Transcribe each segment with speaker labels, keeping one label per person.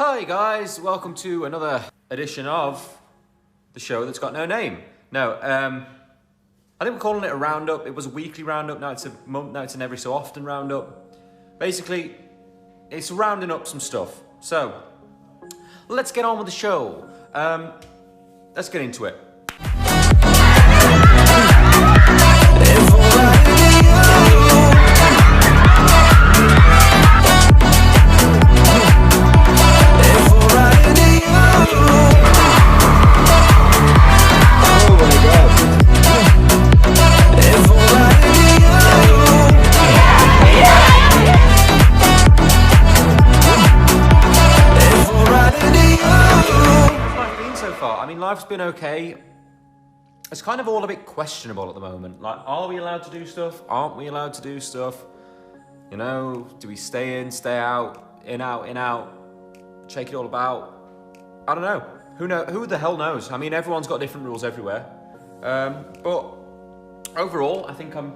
Speaker 1: Hi guys, welcome to another edition of the show that's got no name. No, I think we're calling it a roundup. It was a weekly roundup, now it's a month, now it's an every so often roundup. Basically, it's rounding up some stuff. So, let's get on with the show. Let's get into it. Life's been okay. It's kind of all a bit questionable at the moment. Like, are we allowed to do stuff? Aren't we allowed to do stuff? You know, do we stay in, stay out, in, out, shake it all about? I don't know. Who the hell knows? I mean, everyone's got different rules everywhere. But overall, I think I'm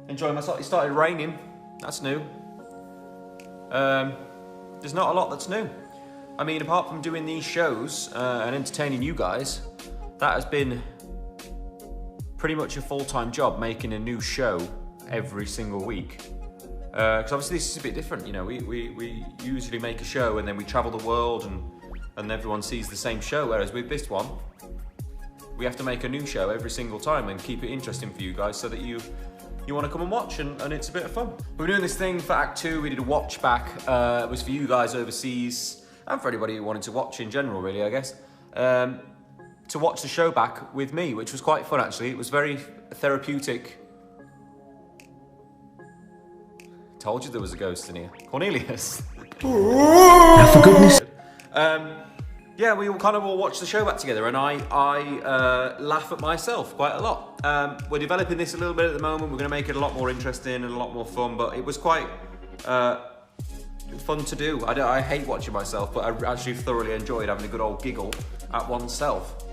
Speaker 1: enjoying myself. It started raining. That's new. There's not a lot that's new. I mean, apart from doing these shows and entertaining you guys, that has been pretty much a full-time job, making a new show every single week. Because obviously this is a bit different, you know, we usually make a show and then we travel the world and everyone sees the same show, whereas with this one, we have to make a new show every single time and keep it interesting for you guys so that you want to come and watch, and it's a bit of fun. We're doing this thing for Act 2, we did a watch back, it was for you guys overseas, and for anybody who wanted to watch in general, really, I guess, to watch the show back with me, which was quite fun, actually. It was very therapeutic. Told you there was a ghost in here. Cornelius.
Speaker 2: Oh, for goodness.
Speaker 1: Yeah, we all kind of all watched the show back together, and I laugh at myself quite a lot. We're developing this a little bit at the moment. We're going to make it a lot more interesting and a lot more fun, but it was quite fun to do. I hate watching myself, but I actually thoroughly enjoyed having a good old giggle at oneself.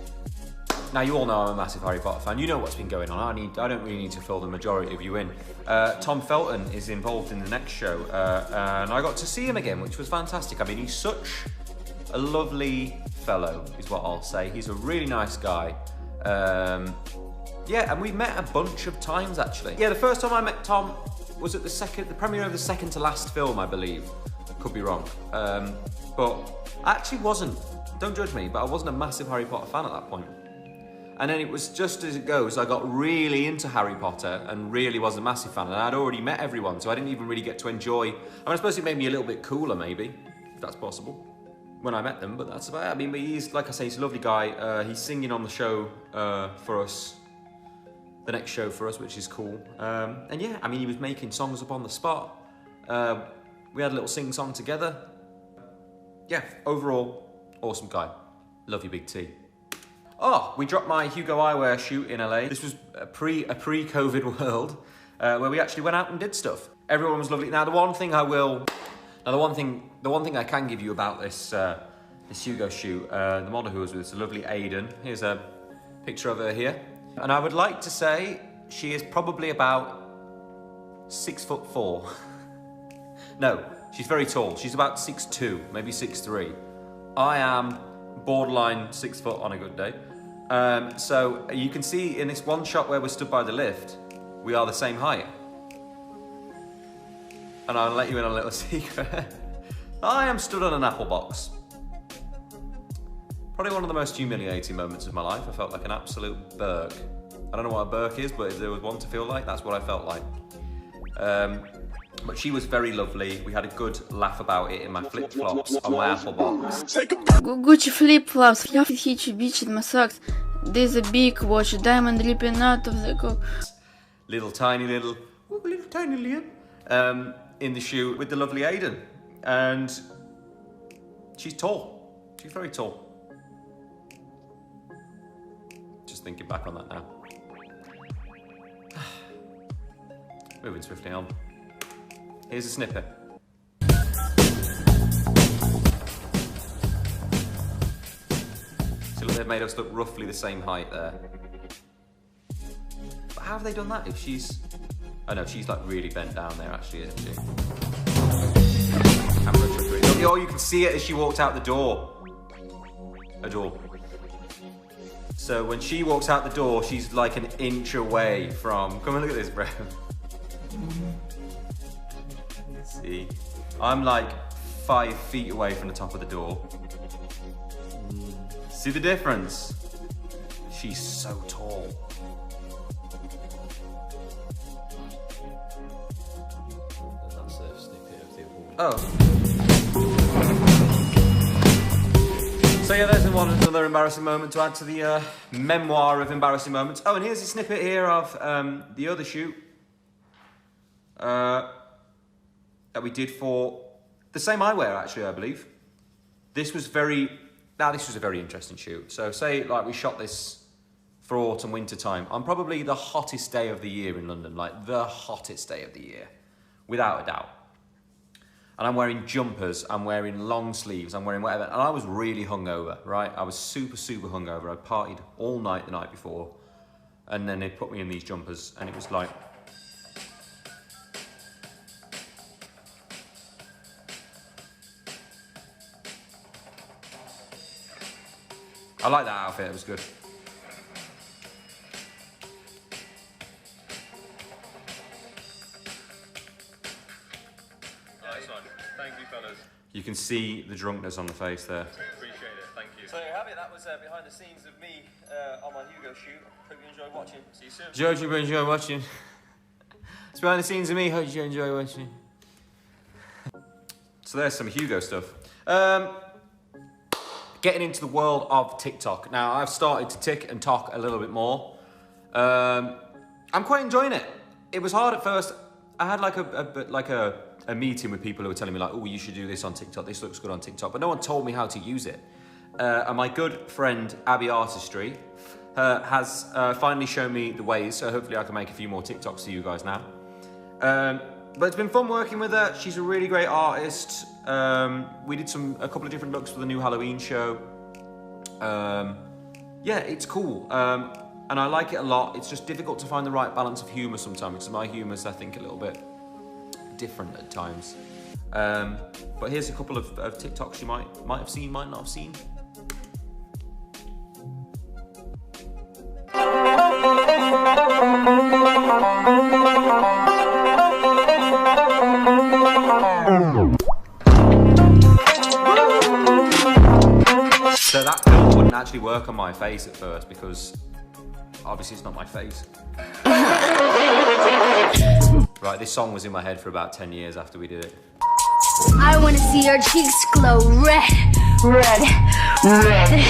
Speaker 1: Now, you all know I'm a massive Harry Potter fan. You know what's been going on. I don't really need to fill the majority of you in. Tom Felton is involved in the next show, and I got to see him again, which was fantastic. I mean, he's such a lovely fellow, is what I'll say. He's a really nice guy. Yeah, and we met a bunch of times, actually. Yeah, the first time I met Tom was at the premiere of the second to last film, I believe. Could be wrong. But I actually wasn't, don't judge me, but I wasn't a massive Harry Potter fan at that point. And then it was just as it goes, I got really into Harry Potter and really was a massive fan. And I'd already met everyone, so I didn't even really get to enjoy. I mean, I suppose it made me a little bit cooler, maybe, if that's possible, when I met them, but that's about it. I mean, but he's, like I say, he's a lovely guy. He's singing on the show for us. The next show for us, which is cool. And yeah, I mean, he was making songs up on the spot. We had a little sing-song together. Yeah, overall, awesome guy. Love you, Big T. Oh, we dropped my Hugo Eyewear shoot in LA. This was a pre-COVID world, where we actually went out and did stuff. Everyone was lovely. Now, the one thing I can give you about this Hugo shoot, the model who was with us, the lovely Aiden. Here's a picture of her here. And I would like to say she is probably about 6'4". No, she's very tall. She's about 6'2", maybe 6'3". I am borderline 6 foot on a good day. So you can see in this one shot where we're stood by the lift, we are the same height. And I'll let you in on a little secret. I am stood on an apple box. Probably one of the most humiliating moments of my life. I felt like an absolute berk. I don't know what a berk is, but if there was one to feel like, that's what I felt like. But she was very lovely. We had a good laugh about it in my flip-flops on my apple box.
Speaker 3: Gucci flip-flops, hitchy beach in my socks. There's a big watch, diamond dripping out of the cock.
Speaker 1: Little tiny Liam in the shoe with the lovely Aiden. And she's tall. She's very tall. Just thinking back on that now. Moving swiftly on. Here's a snippet. So look, they've made us look roughly the same height there. But how have they done that if she's... Oh no, she's like really bent down there actually, isn't she? Camera trickery. Oh, you can see it as she walked out the door. A door. So when she walks out the door, she's like an inch away from... Come and look at this, bro. See? I'm like 5 feet away from the top of the door. See the difference? She's so tall.
Speaker 4: That's a snippet of the award.
Speaker 1: Oh. So yeah, there's another embarrassing moment to add to the memoir of embarrassing moments. Oh, and here's a snippet here of the other shoot that we did for the same eyewear, actually, I believe. This was a very interesting shoot. So say, like, we shot this for autumn, winter time, on probably the hottest day of the year in London, like the hottest day of the year, without a doubt. And I'm wearing jumpers, I'm wearing long sleeves, I'm wearing whatever. And I was really hungover, right? I was super, super hungover. I partied all night the night before. And then they put me in these jumpers and it was like... I like that outfit, it was good.
Speaker 4: Nice one. Thank you, fellas.
Speaker 1: You can see the drunkenness on the face there.
Speaker 4: Appreciate it. Thank you.
Speaker 5: So there you have it. That was behind the scenes of me on my Hugo shoot. Hope you enjoyed watching. See you soon.
Speaker 1: George, you enjoy watching. It's behind the scenes of me. Hope you enjoy watching. So there's some Hugo stuff. Getting into the world of TikTok. Now, I've started to tick and talk a little bit more. I'm quite enjoying it. It was hard at first. I had like a meeting with people who were telling me like, oh, you should do this on TikTok. This looks good on TikTok. But no one told me how to use it. And my good friend, Abby Artistry, has finally shown me the ways. So hopefully I can make a few more TikToks to you guys now. But it's been fun working with her. She's a really great artist. We did a couple of different looks for the new Halloween show. Yeah, it's cool. And I like it a lot. It's just difficult to find the right balance of humour sometimes, because my humour's, I think, a little bit different at times. But here's a couple of TikToks you might have seen, might not have seen. So that filter wouldn't actually work on my face at first because obviously it's not my face. Right, this song was in my head for about 10 years after we did it.
Speaker 6: I wanna see your cheeks glow red, red, red.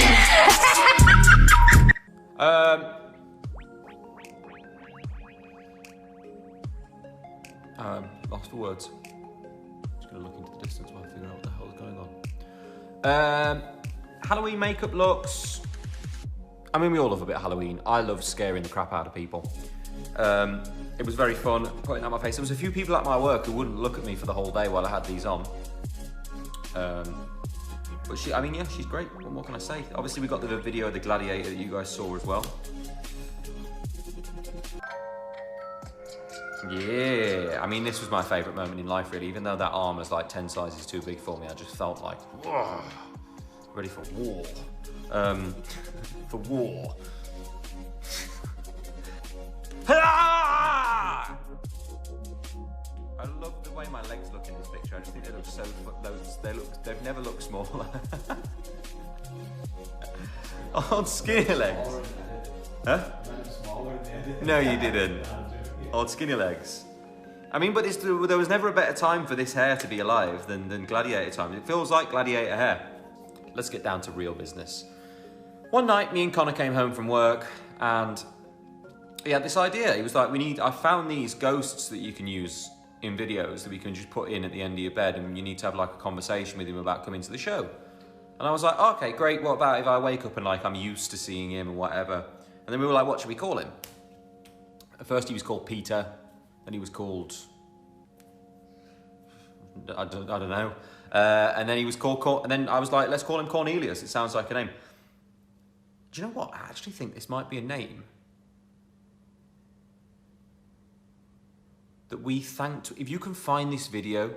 Speaker 1: Lost for words. Just gonna look into the distance while I figure out what the hell is going on. Halloween makeup looks. I mean, we all love a bit of Halloween. I love scaring the crap out of people. It was very fun putting out my face. There was a few people at my work who wouldn't look at me for the whole day while I had these on. But she's great. What more can I say? Obviously, we got the video of the gladiator that you guys saw as well. Yeah, I mean, this was my favourite moment in life, really. Even though that arm was like 10 sizes too big for me, I just felt like, whoa, ready for war. For war. I love the way my legs look in this picture. I just think they look so, they've never looked smaller. Old skinny legs. Huh? No, you didn't. Old skinny legs. I mean, but there was never a better time for this hair to be alive than gladiator time. It feels like gladiator hair. Let's get down to real business. One night, me and Connor came home from work and he had this idea. He was like, I found these ghosts that you can use in videos that we can just put in at the end of your bed and you need to have like a conversation with him about coming to the show. And I was like, oh, okay, great. What about if I wake up and like I'm used to seeing him and whatever? And then we were like, what should we call him? At first he was called Peter, then he was called, I don't know. And then he was called, and then I was like, let's call him Conelius. It sounds like a name. Do you know what? I actually think this might be a name that we thanked. If you can find this video,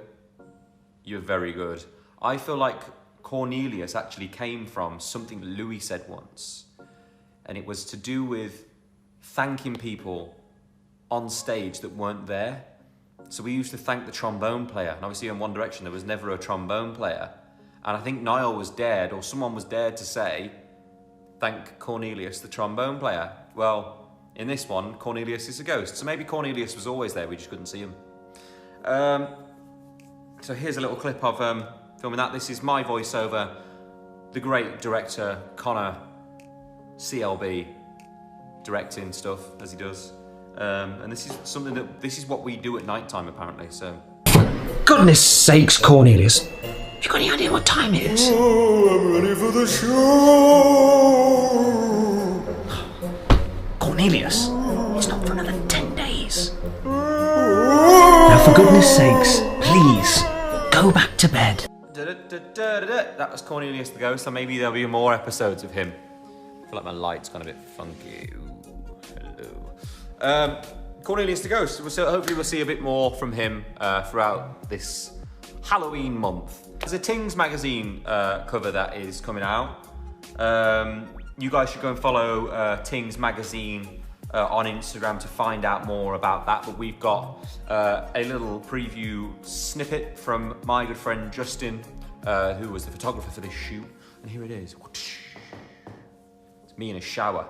Speaker 1: you're very good. I feel like Conelius actually came from something Louis said once. And it was to do with thanking people on stage that weren't there. So we used to thank the trombone player. And obviously in One Direction, there was never a trombone player. And I think Niall was dared, or someone was dared to say, thank Conelius, the trombone player. Well, in this one, Conelius is a ghost. So maybe Conelius was always there, we just couldn't see him. So here's a little clip of filming that. This is my voiceover, the great director Connor CLB directing stuff as he does. And this is something this is what we do at night time apparently, so.
Speaker 2: Goodness sakes, Cornelius. You got any idea what time it is?
Speaker 7: Oh, I'm ready for the show.
Speaker 2: Cornelius, it's not for another 10 days. Now for goodness sakes, please, go back to bed.
Speaker 1: That was Conelius the Ghost, and maybe there'll be more episodes of him. I feel like my light's gone a bit funky. Ooh, hello. Conelius the Ghost, so hopefully we'll see a bit more from him throughout this Halloween month. There's a Tings magazine cover that is coming out. You guys should go and follow Tings magazine on Instagram to find out more about that. But we've got a little preview snippet from my good friend Justin, who was the photographer for this shoot. And here it is. It's me in a shower.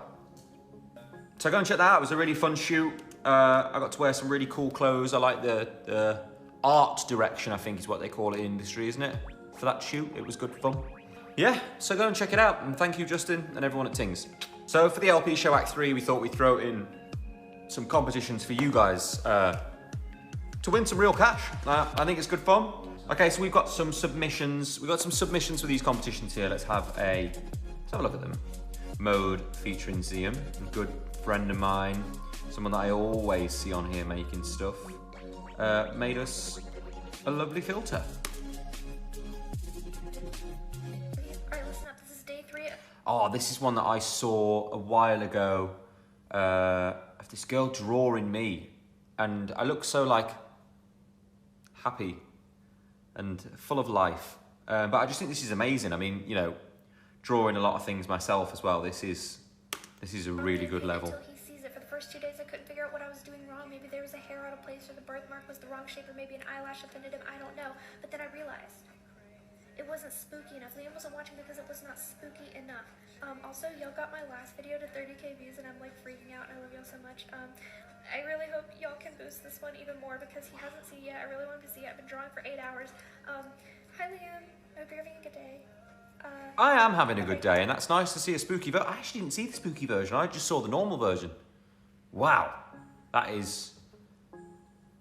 Speaker 1: So go and check that out. It was a really fun shoot. I got to wear some really cool clothes. I like the art direction, I think is what they call it in industry, isn't it? For that shoot, it was good fun. Yeah, so go and check it out. And thank you, Justin, and everyone at Tings. So for the LP show Act 3, we thought we'd throw in some competitions for you guys to win some real cash. I think it's good fun. Okay, so we've got some submissions. We've got some submissions for these competitions here. Let's have a look at them. Mode featuring Ziam, a good friend of mine, someone that I always see on here making stuff, made us a lovely filter.
Speaker 8: Alright, listen up, this is day 3.
Speaker 1: Oh, this is one that I saw a while ago of this girl drawing me, and I look so like happy and full of life. But I just think this is amazing. I mean, you know, drawing a lot of things myself as well. This is a really good level.
Speaker 8: Until he sees it. For the first 2 days I couldn't figure out what I was doing wrong. Maybe there was a hair out of place, or the birthmark was the wrong shape, or maybe an eyelash offended him. I don't know. But then I realized it wasn't spooky enough. Liam wasn't watching because it was not spooky enough. Also, y'all got my last video to 30k views and I'm like freaking out and I love y'all so much. I really hope y'all can boost this one even more because he hasn't seen it yet. I really want him to see it. I've been drawing for 8 hours. Hi Liam, I hope you're having a good day.
Speaker 1: I am having a good day, and that's nice to see a spooky version. I actually didn't see the spooky version. I just saw the normal version. Wow, that is...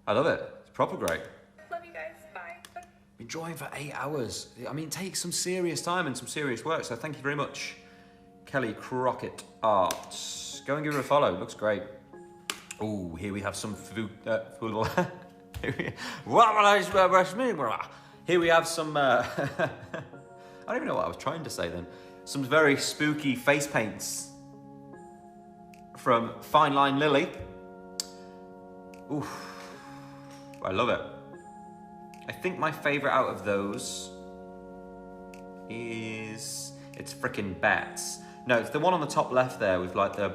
Speaker 1: I love it. It's proper great.
Speaker 8: Love you guys. Bye.
Speaker 1: Been drawing for 8 hours. I mean, it takes some serious time and some serious work, so thank you very much, Kelly Crockett Arts. Go and give her a follow. Looks great. Ooh, here we have some here we have some... I don't even know what I was trying to say then. Some very spooky face paints from Fine Line Lily. Oof, I love it. I think my favorite out of those is, it's frickin' Bats. No, it's the one on the top left there with like the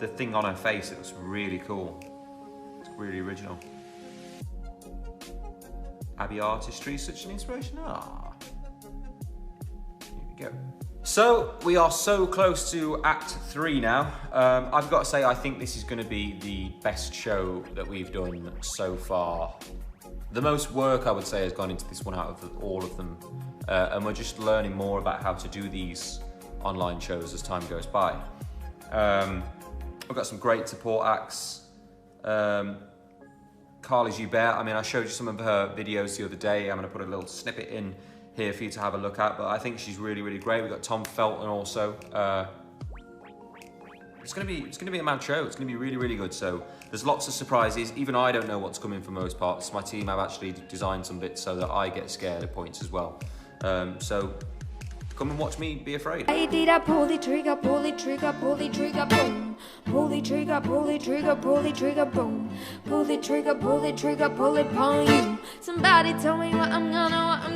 Speaker 1: thing on her face. It looks really cool. It's really original. Abby Artistry, such an inspiration. Ah. Here we go. So we are so close to Act 3 now. I've got to say, I think this is going to be the best show that we've done so far. The most work, I would say, has gone into this one out of all of them. And we're just learning more about how to do these online shows as time goes by. We've got some great support acts. Carly Joubert, I mean, I showed you some of her videos the other day. I'm going to put a little snippet in here for you to have a look at, but I think she's really, really great. We've got Tom Felton also. It's gonna be a mad show. It's gonna be really, really good. So there's lots of surprises. Even I don't know what's coming for most parts. My team have actually designed some bits so that I get scared at points as well. So come and watch me be afraid.
Speaker 6: I did a pull the trigger, pull the trigger, pull the trigger, boom. Pull the trigger, pull the trigger, pull the trigger, boom. Pull the trigger, pull the trigger, pull it on you. Somebody tell me what I'm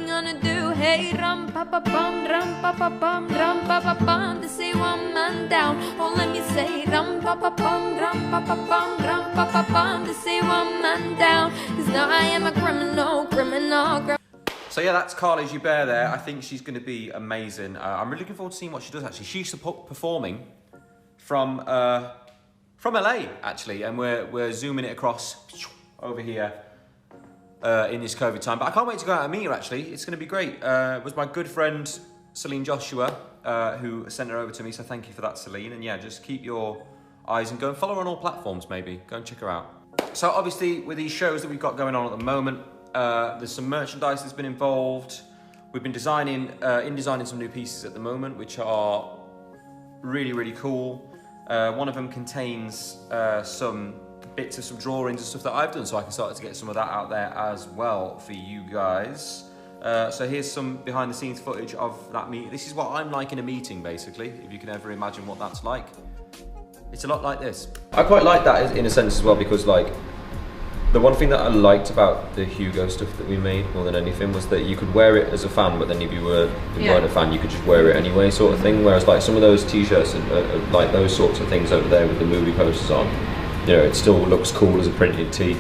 Speaker 6: gonna do. say rum pa pa bum, rum pa pa bum, rum pa pa bum. They say one man down. Oh, let me say rum pa pa bum, rum pa pa bum, rum pa pa bum. They say one man down. 'Cause now I am a criminal.
Speaker 1: So yeah, that's Carly Joubert there. I think she's going to be amazing. I'm really looking forward to seeing what she does. Actually, she's performing from LA actually, and we're zooming it across over here in this COVID time. But I can't wait to go out and meet her. Actually, it's going to be great. It was my good friend Celine Joshua who sent her over to me. So thank you for that, Celine. And yeah, just keep your eyes and go and follow her on all platforms. Maybe go and check her out. So obviously, with these shows that we've got going on at the moment. There's some merchandise that's been involved. We've been designing some new pieces at the moment, which are really, really cool. One of them contains some bits of some drawings and stuff that I've done, so I can start to get some of that out there as well for you guys. So here's some behind the scenes footage of that meeting. This is what I'm like in a meeting, basically, if you can ever imagine what that's like. It's a lot like this. I quite like that in a sense as well, because like, the one thing that I liked about the Hugo stuff that we made more than anything was that you could wear it as a fan, but then if you weren't a fan, you could just wear it anyway, sort of thing. Whereas like some of those t-shirts and like those sorts of things over there with the movie posters on, you know, it still looks cool as a printed tee,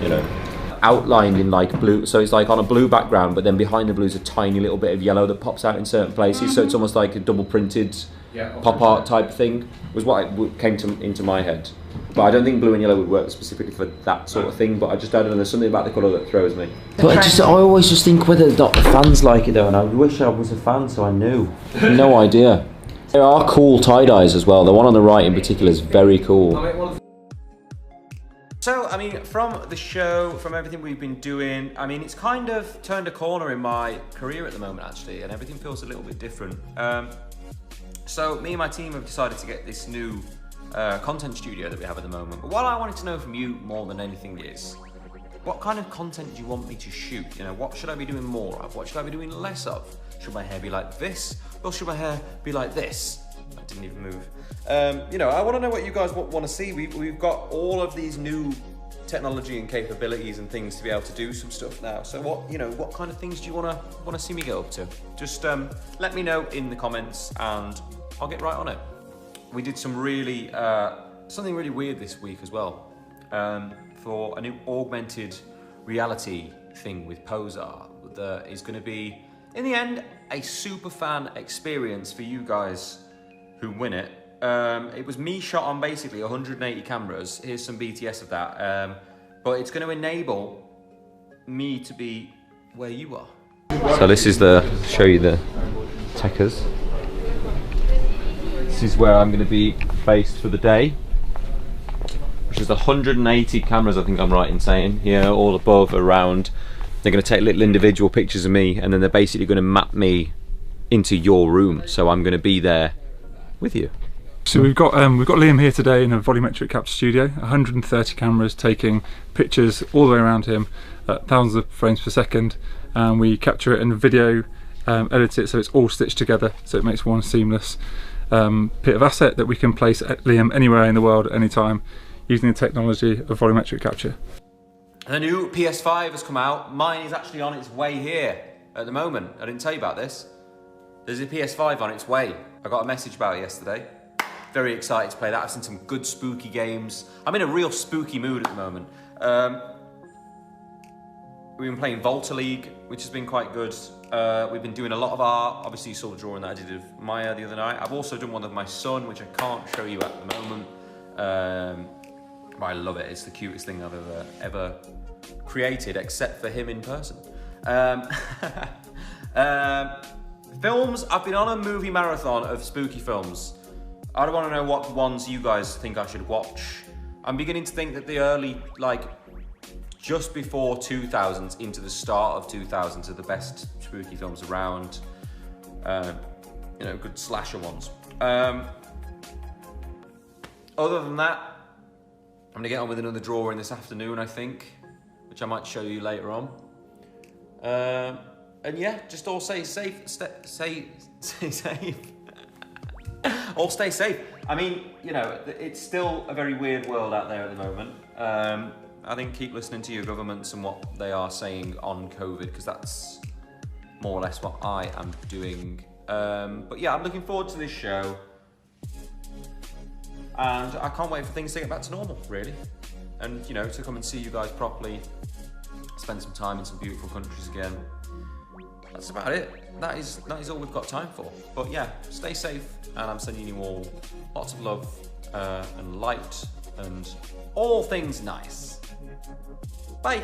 Speaker 1: you know. Outlined in like blue, so it's like on a blue background, but then behind the blue is a tiny little bit of yellow that pops out in certain places, so it's almost like a double printed pop art type thing, was what came into my head. But I don't think blue and yellow would work specifically for that sort of thing, but I don't know, there's something about the colour that throws me. But I always just think whether or not the fans like it though, and I wish I was a fan so I knew. No idea. There are cool tie-dyes as well, the one on the right in particular is very cool. So, I mean, from the show, from everything we've been doing, I mean, it's kind of turned a corner in my career at the moment, actually, and everything feels a little bit different. So, me and my team have decided to get this new content studio that we have at the moment. But what I wanted to know from you more than anything is, what kind of content do you want me to shoot? You know, what should I be doing more of? What should I be doing less of? Should my hair be like this? Or should my hair be like this? I didn't even move. You know, I want to know what you guys want to see. We've got all of these new technology and capabilities and things to be able to do some stuff now. So what kind of things do you want to see me get up to? Just let me know in the comments and I'll get right on it. We did some really something really weird this week as well, for a new augmented reality thing with Posar that is going to be, in the end, a super fan experience for you guys who win it. It was me shot on basically 180 cameras. Here's some BTS of that. But it's going to enable me to be where you are. So this is show you the techers. This is where I'm going to be based for the day, which is 180 cameras, I think I'm right in saying, here, all above, around. They're going to take little individual pictures of me, and then they're basically going to map me into your room, so I'm going to be there with you.
Speaker 9: So we've got Liam here today in a volumetric capture studio, 130 cameras taking pictures all the way around him at thousands of frames per second, and we capture it in video, edit it so it's all stitched together, so it makes one seamless bit of asset that we can place at Liam anywhere in the world at any time using the technology of volumetric capture.
Speaker 1: The new PS5 has come out. Mine is actually on its way here at the moment. I didn't tell you about this. There's a PS5 on its way. I got a message about it yesterday. Very excited to play that. I've seen some good spooky games. I'm in a real spooky mood at the moment. We've been playing Volta League, which has been quite good. We've been doing a lot of art. Obviously you saw the drawing that I did of Maya the other night. I've also done one of my son, which I can't show you at the moment. But I love it. It's the cutest thing I've ever created, except for him in person. Films, I've been on a movie marathon of spooky films. I don't want to know what ones you guys think I should watch. I'm beginning to think that the early, like, just before 2000s into the start of 2000s are the best spooky films around. You know, good slasher ones. Other than that, I'm gonna get on with another drawing this afternoon, I think, which I might show you later on. And yeah, just all stay safe. Stay safe. All stay safe. I mean, you know, it's still a very weird world out there at the moment. I think keep listening to your governments and what they are saying on COVID, because that's more or less what I am doing. But yeah, I'm looking forward to this show. And I can't wait for things to get back to normal, really. And, you know, to come and see you guys properly, spend some time in some beautiful countries again. That's about it. That is all we've got time for. But yeah, stay safe, and I'm sending you all lots of love and light and all things nice. Bye.